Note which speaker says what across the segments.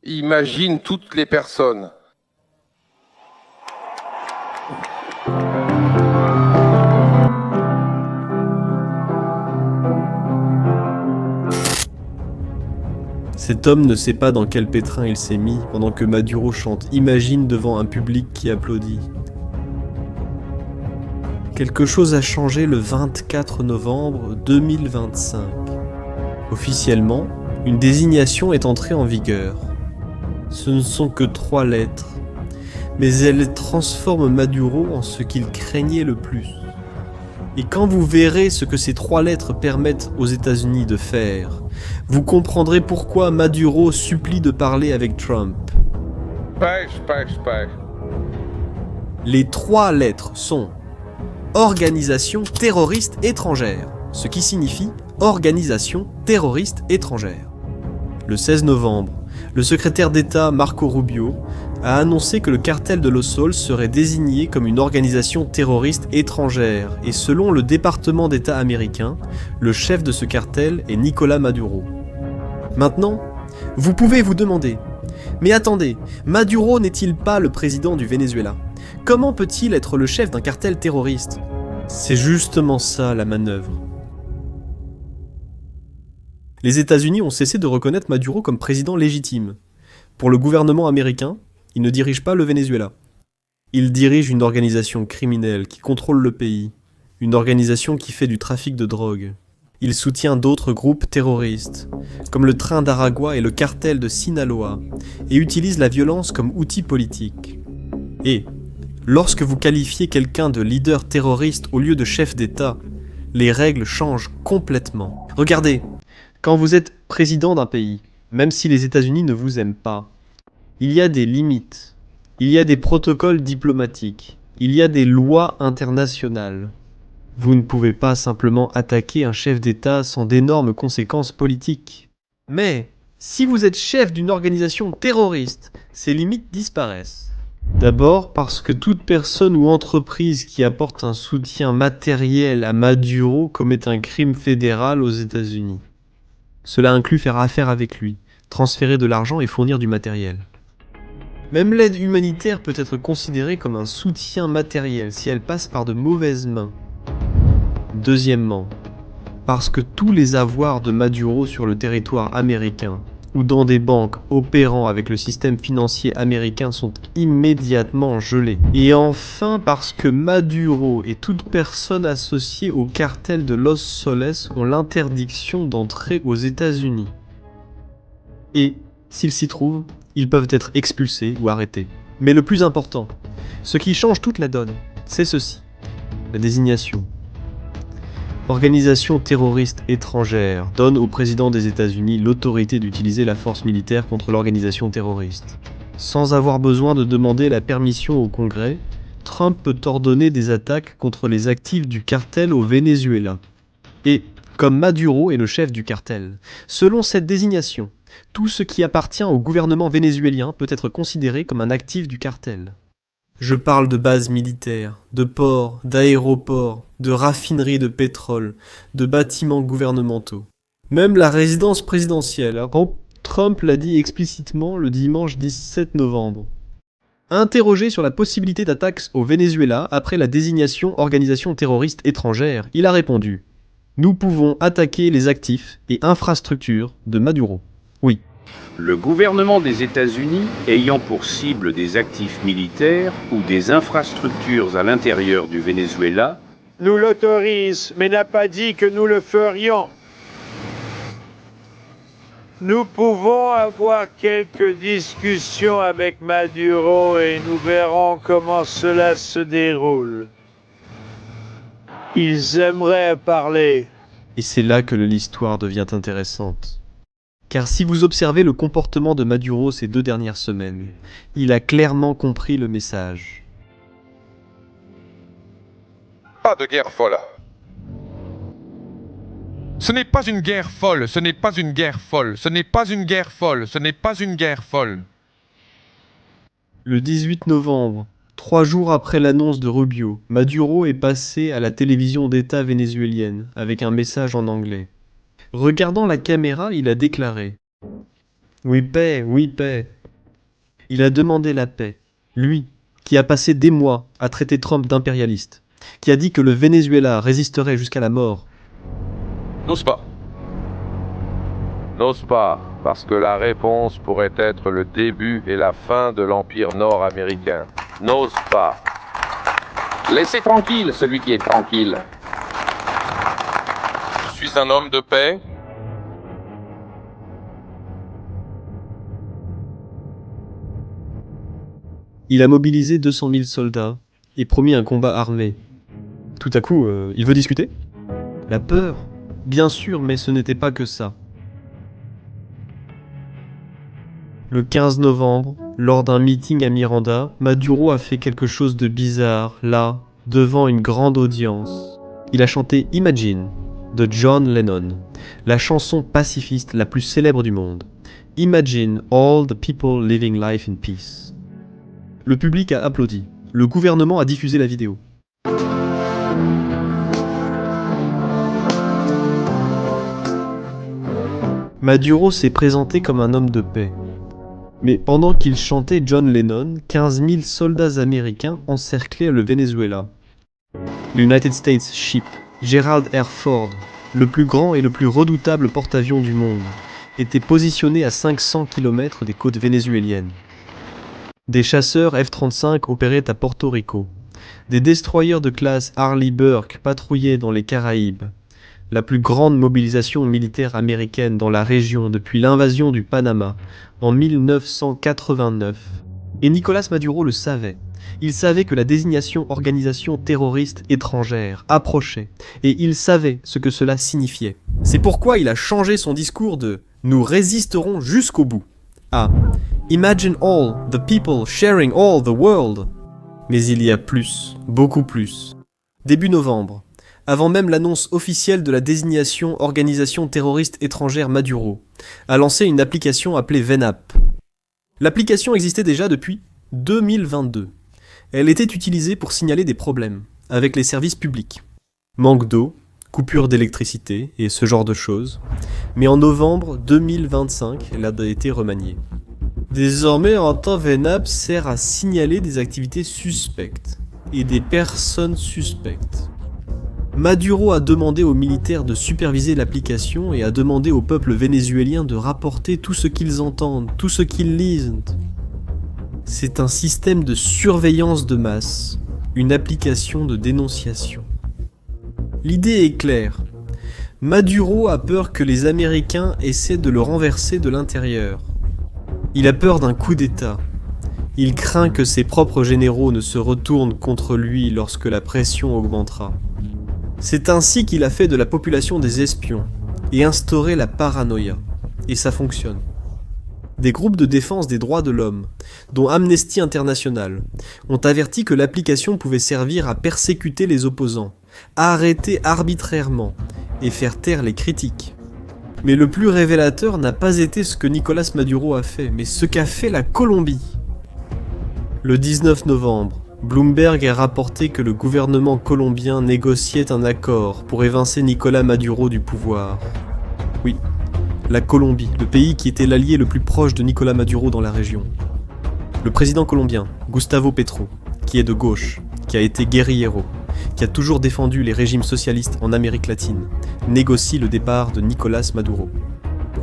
Speaker 1: Imagine toutes les personnes.
Speaker 2: Cet homme ne sait pas dans quel pétrin il s'est mis pendant que Maduro chante « Imagine » devant un public qui applaudit. Quelque chose a changé le 24 novembre 2025. Officiellement, une désignation est entrée en vigueur. Ce ne sont que 3 lettres, mais elles transforment Maduro en ce qu'il craignait le plus. Et quand vous verrez ce que ces 3 lettres permettent aux États-Unis de faire, vous comprendrez pourquoi Maduro supplie de parler avec Trump.
Speaker 1: Pêche.
Speaker 2: Les 3 lettres sont Organisation terroriste étrangère, ce qui signifie Organisation terroriste étrangère. Le 16 novembre, le secrétaire d'État Marco Rubio a annoncé que le cartel de Los Sols serait désigné comme une organisation terroriste étrangère et selon le département d'État américain, le chef de ce cartel est Nicolás Maduro. Maintenant, vous pouvez vous demander, mais attendez, Maduro n'est-il pas le président du Venezuela ? Comment peut-il être le chef d'un cartel terroriste ? C'est justement ça la manœuvre. Les États-Unis ont cessé de reconnaître Maduro comme président légitime. Pour le gouvernement américain, il ne dirige pas le Venezuela. Il dirige une organisation criminelle qui contrôle le pays, une organisation qui fait du trafic de drogue. Il soutient d'autres groupes terroristes, comme le Train d'Aragua et le cartel de Sinaloa, et utilise la violence comme outil politique. Et, lorsque vous qualifiez quelqu'un de leader terroriste au lieu de chef d'État, les règles changent complètement. Regardez, quand vous êtes président d'un pays, même si les États-Unis ne vous aiment pas, il y a des limites, il y a des protocoles diplomatiques, il y a des lois internationales. Vous ne pouvez pas simplement attaquer un chef d'État sans d'énormes conséquences politiques. Mais, si vous êtes chef d'une organisation terroriste, ces limites disparaissent. D'abord parce que toute personne ou entreprise qui apporte un soutien matériel à Maduro commet un crime fédéral aux États-Unis. Cela inclut faire affaire avec lui, transférer de l'argent et fournir du matériel. Même l'aide humanitaire peut être considérée comme un soutien matériel si elle passe par de mauvaises mains. Deuxièmement, parce que tous les avoirs de Maduro sur le territoire américain ou dans des banques opérant avec le système financier américain sont immédiatement gelés. Et enfin parce que Maduro et toute personne associée au cartel de Los Soles ont l'interdiction d'entrer aux États-Unis. Et, s'ils s'y trouvent, ils peuvent être expulsés ou arrêtés. Mais le plus important, ce qui change toute la donne, c'est ceci, la désignation. Organisation terroriste étrangère donne au président des États-Unis l'autorité d'utiliser la force militaire contre l'organisation terroriste. Sans avoir besoin de demander la permission au Congrès, Trump peut ordonner des attaques contre les actifs du cartel au Venezuela. Et, comme Maduro est le chef du cartel, selon cette désignation, tout ce qui appartient au gouvernement vénézuélien peut être considéré comme un actif du cartel. Je parle de bases militaires, de ports, d'aéroports, de raffineries de pétrole, de bâtiments gouvernementaux. Même la résidence présidentielle, Trump l'a dit explicitement le dimanche 17 novembre. Interrogé sur la possibilité d'attaques au Venezuela après la désignation organisation terroriste étrangère, il a répondu « Nous pouvons attaquer les actifs et infrastructures de Maduro. » Oui.
Speaker 3: Le gouvernement des États-Unis ayant pour cible des actifs militaires ou des infrastructures à l'intérieur du Venezuela,
Speaker 4: nous l'autorise, mais n'a pas dit que nous le ferions. Nous pouvons avoir quelques discussions avec Maduro et nous verrons comment cela se déroule. Ils aimeraient parler.
Speaker 2: Et c'est là que l'histoire devient intéressante. Car si vous observez le comportement de Maduro ces 2 dernières semaines, il a clairement compris le message.
Speaker 1: Pas de guerre folle. Ce n'est pas une guerre folle, ce n'est pas une guerre folle, ce n'est pas une guerre folle, ce n'est pas une guerre folle.
Speaker 2: Le 18 novembre, 3 jours après l'annonce de Rubio, Maduro est passé à la télévision d'État vénézuélienne avec un message en anglais. Regardant la caméra, il a déclaré Oui, paix, oui, paix. Il a demandé la paix. Lui, qui a passé des mois à traiter Trump d'impérialiste, qui a dit que le Venezuela résisterait jusqu'à la mort.
Speaker 5: N'ose pas. N'ose pas, parce que la réponse pourrait être le début et la fin de l'Empire nord-américain. N'ose pas. Laissez tranquille celui qui est tranquille.
Speaker 1: Je suis un homme de paix.
Speaker 2: Il a mobilisé 200 000 soldats et promis un combat armé. Tout à coup, il veut discuter ? La peur ? Bien sûr, mais ce n'était pas que ça. Le 15 novembre, lors d'un meeting à Miranda, Maduro a fait quelque chose de bizarre, là, devant une grande audience. Il a chanté Imagine de John Lennon, la chanson pacifiste la plus célèbre du monde. Imagine all the people living life in peace. Le public a applaudi. Le gouvernement a diffusé la vidéo. Maduro s'est présenté comme un homme de paix. Mais pendant qu'il chantait John Lennon, 15 000 soldats américains encerclaient le Venezuela. L'United States Ship, Gerald R. Ford, le plus grand et le plus redoutable porte-avions du monde, était positionné à 500 km des côtes vénézuéliennes. Des chasseurs F-35 opéraient à Porto Rico. Des destroyers de classe Arleigh Burke patrouillaient dans les Caraïbes. La plus grande mobilisation militaire américaine dans la région depuis l'invasion du Panama en 1989. Et Nicolás Maduro le savait. Il savait que la désignation organisation terroriste étrangère approchait, et il savait ce que cela signifiait. C'est pourquoi il a changé son discours de « Nous résisterons jusqu'au bout » à « Imagine all the people sharing all the world ». Mais il y a plus, beaucoup plus. Début novembre, avant même l'annonce officielle de la désignation organisation terroriste étrangère Maduro, a lancé une application appelée VENAP. L'application existait déjà depuis 2022. Elle était utilisée pour signaler des problèmes avec les services publics. Manque d'eau, coupure d'électricité et ce genre de choses. Mais en novembre 2025, elle a été remaniée. Désormais, un temps VENAP sert à signaler des activités suspectes et des personnes suspectes. Maduro a demandé aux militaires de superviser l'application et a demandé au peuple vénézuélien de rapporter tout ce qu'ils entendent, tout ce qu'ils lisent. C'est un système de surveillance de masse, une application de dénonciation. L'idée est claire. Maduro a peur que les Américains essaient de le renverser de l'intérieur. Il a peur d'un coup d'État. Il craint que ses propres généraux ne se retournent contre lui lorsque la pression augmentera. C'est ainsi qu'il a fait de la population des espions et instauré la paranoïa. Et ça fonctionne. Des groupes de défense des droits de l'homme, dont Amnesty International, ont averti que l'application pouvait servir à persécuter les opposants, à arrêter arbitrairement et faire taire les critiques. Mais le plus révélateur n'a pas été ce que Nicolás Maduro a fait, mais ce qu'a fait la Colombie. Le 19 novembre, Bloomberg a rapporté que le gouvernement colombien négociait un accord pour évincer Nicolás Maduro du pouvoir. Oui, la Colombie, le pays qui était l'allié le plus proche de Nicolás Maduro dans la région. Le président colombien, Gustavo Petro, qui est de gauche, qui a été guerrillero, qui a toujours défendu les régimes socialistes en Amérique latine, négocie le départ de Nicolás Maduro.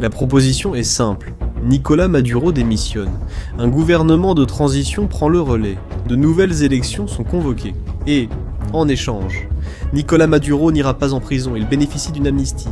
Speaker 2: La proposition est simple. Nicolás Maduro démissionne. Un gouvernement de transition prend le relais. De nouvelles élections sont convoquées. Et, en échange, Nicolás Maduro n'ira pas en prison, il bénéficie d'une amnistie.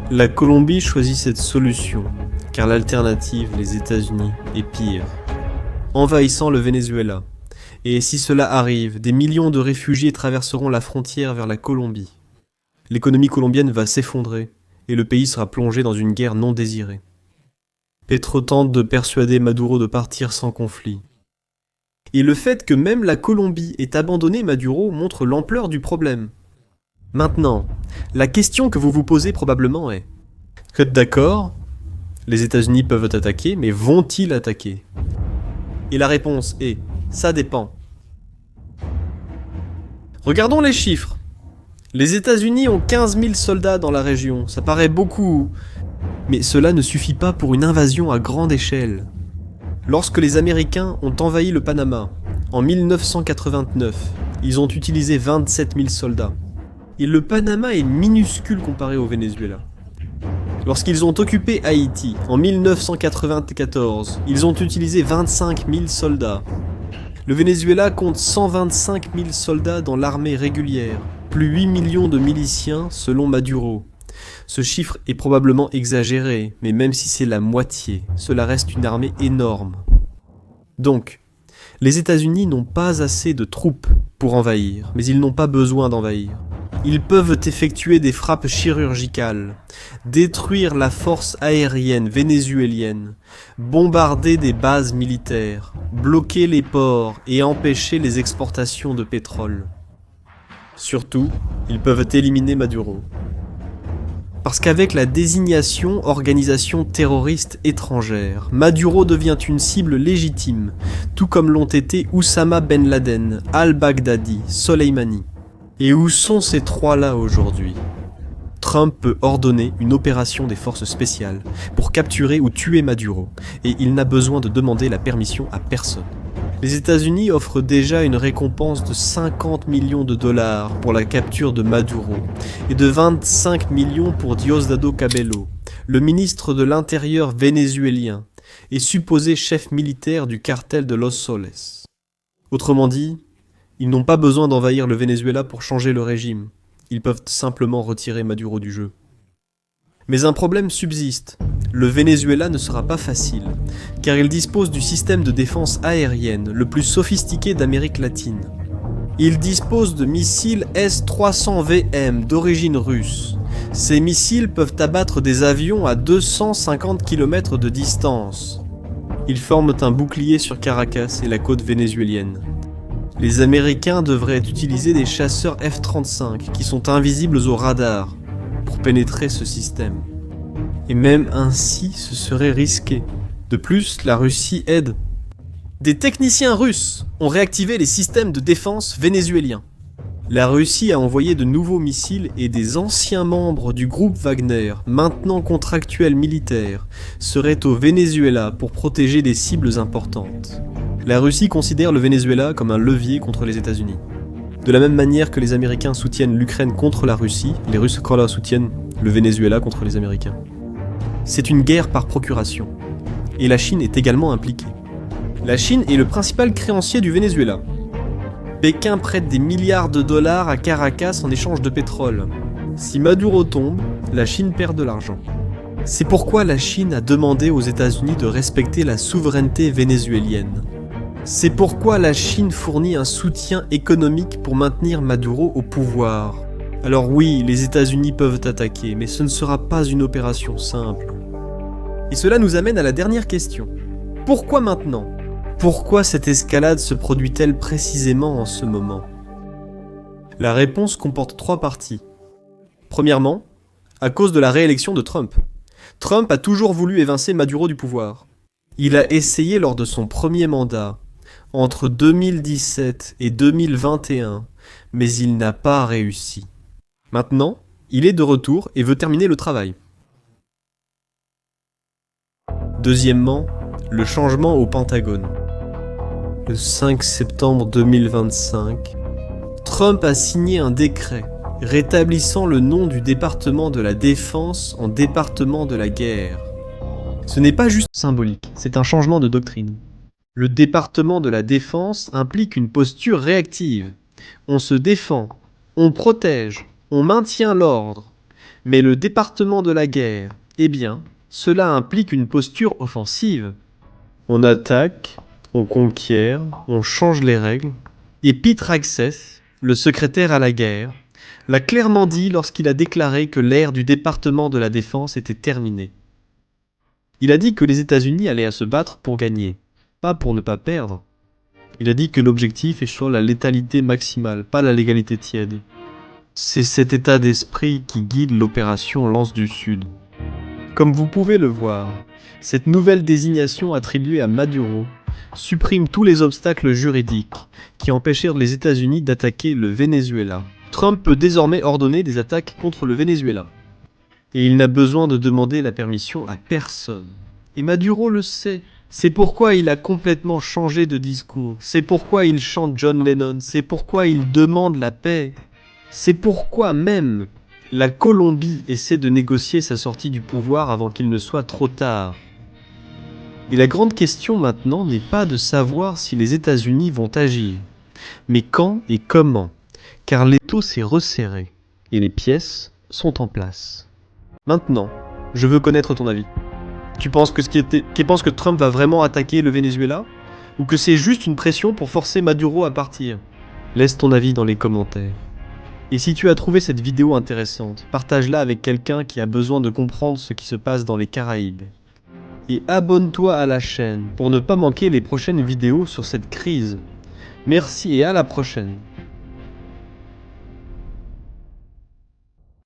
Speaker 2: La Colombie choisit cette solution, car l'alternative, les États-Unis, est pire. Envahissant le Venezuela. Et si cela arrive, des millions de réfugiés traverseront la frontière vers la Colombie. L'économie colombienne va s'effondrer, et le pays sera plongé dans une guerre non désirée. Petro tente de persuader Maduro de partir sans conflit. Et le fait que même la Colombie ait abandonné Maduro montre l'ampleur du problème. Maintenant, la question que vous vous posez probablement est: vous êtes d'accord, les États-Unis peuvent attaquer, mais vont-ils attaquer? Et la réponse est: ça dépend. Regardons les chiffres. Les États-Unis ont 15 000 soldats dans la région, ça paraît beaucoup. Mais cela ne suffit pas pour une invasion à grande échelle. Lorsque les Américains ont envahi le Panama, en 1989, ils ont utilisé 27 000 soldats. Et le Panama est minuscule comparé au Venezuela. Lorsqu'ils ont occupé Haïti, en 1994, ils ont utilisé 25 000 soldats. Le Venezuela compte 125 000 soldats dans l'armée régulière, plus 8 millions de miliciens selon Maduro. Ce chiffre est probablement exagéré, mais même si c'est la moitié, cela reste une armée énorme. Donc, les États-Unis n'ont pas assez de troupes pour envahir, mais ils n'ont pas besoin d'envahir. Ils peuvent effectuer des frappes chirurgicales, détruire la force aérienne vénézuélienne, bombarder des bases militaires, bloquer les ports et empêcher les exportations de pétrole. Surtout, ils peuvent éliminer Maduro. Parce qu'avec la désignation organisation terroriste étrangère, Maduro devient une cible légitime, tout comme l'ont été Oussama Ben Laden, al-Baghdadi, Soleimani. Et où sont ces trois-là aujourd'hui ? Trump peut ordonner une opération des forces spéciales pour capturer ou tuer Maduro, et il n'a besoin de demander la permission à personne. Les États-Unis offrent déjà une récompense de 50 millions de dollars pour la capture de Maduro et de 25 millions pour Diosdado Cabello, le ministre de l'Intérieur vénézuélien et supposé chef militaire du cartel de Los Soles. Autrement dit, ils n'ont pas besoin d'envahir le Venezuela pour changer le régime. Ils peuvent simplement retirer Maduro du jeu. Mais un problème subsiste. Le Venezuela ne sera pas facile, car il dispose du système de défense aérienne le plus sophistiqué d'Amérique latine. Il dispose de missiles S-300VM d'origine russe. Ces missiles peuvent abattre des avions à 250 km de distance. Ils forment un bouclier sur Caracas et la côte vénézuélienne. Les Américains devraient utiliser des chasseurs F-35 qui sont invisibles au radar pour pénétrer ce système. Et même ainsi, ce serait risqué. De plus, la Russie aide. Des techniciens russes ont réactivé les systèmes de défense vénézuéliens. La Russie a envoyé de nouveaux missiles et des anciens membres du groupe Wagner, maintenant contractuels militaires, seraient au Venezuela pour protéger des cibles importantes. La Russie considère le Venezuela comme un levier contre les États-Unis. De la même manière que les Américains soutiennent l'Ukraine contre la Russie, les Russes soutiennent le Venezuela contre les Américains. C'est une guerre par procuration. Et la Chine est également impliquée. La Chine est le principal créancier du Venezuela. Pékin prête des milliards de dollars à Caracas en échange de pétrole. Si Maduro tombe, la Chine perd de l'argent. C'est pourquoi la Chine a demandé aux États-Unis de respecter la souveraineté vénézuélienne. C'est pourquoi la Chine fournit un soutien économique pour maintenir Maduro au pouvoir. Alors oui, les États-Unis peuvent attaquer, mais ce ne sera pas une opération simple. Et cela nous amène à la dernière question. Pourquoi maintenant ? Pourquoi cette escalade se produit-elle précisément en ce moment ? La réponse comporte 3 parties. Premièrement, à cause de la réélection de Trump. Trump a toujours voulu évincer Maduro du pouvoir. Il a essayé lors de son premier mandat, entre 2017 et 2021, mais il n'a pas réussi. Maintenant, il est de retour et veut terminer le travail. Deuxièmement, le changement au Pentagone. Le 5 septembre 2025, Trump a signé un décret rétablissant le nom du département de la Défense en département de la guerre. Ce n'est pas juste symbolique, c'est un changement de doctrine. Le département de la Défense implique une posture réactive. On se défend, on protège, on maintient l'ordre. Mais le département de la guerre, eh bien, cela implique une posture offensive. On attaque, on conquiert, on change les règles. Et Pete Raxès, le secrétaire à la guerre, l'a clairement dit lorsqu'il a déclaré que l'ère du département de la Défense était terminée. Il a dit que les États-Unis allaient à se battre pour gagner, pas pour ne pas perdre. Il a dit que l'objectif est sur la létalité maximale, pas la légalité tiède. C'est cet état d'esprit qui guide l'opération Lance du Sud. Comme vous pouvez le voir, cette nouvelle désignation attribuée à Maduro supprime tous les obstacles juridiques qui empêchèrent les États-Unis d'attaquer le Venezuela. Trump peut désormais ordonner des attaques contre le Venezuela. Et il n'a besoin de demander la permission à personne. Et Maduro le sait. C'est pourquoi il a complètement changé de discours. C'est pourquoi il chante John Lennon. C'est pourquoi il demande la paix. C'est pourquoi même la Colombie essaie de négocier sa sortie du pouvoir avant qu'il ne soit trop tard. Et la grande question maintenant n'est pas de savoir si les États-Unis vont agir, mais quand et comment, car l'étau s'est resserré et les pièces sont en place. Maintenant, je veux connaître ton avis. Tu penses que Trump va vraiment attaquer le Venezuela? Ou que c'est juste une pression pour forcer Maduro à partir? Laisse ton avis dans les commentaires. Et si tu as trouvé cette vidéo intéressante, partage-la avec quelqu'un qui a besoin de comprendre ce qui se passe dans les Caraïbes. Et abonne-toi à la chaîne pour ne pas manquer les prochaines vidéos sur cette crise. Merci et à la prochaine.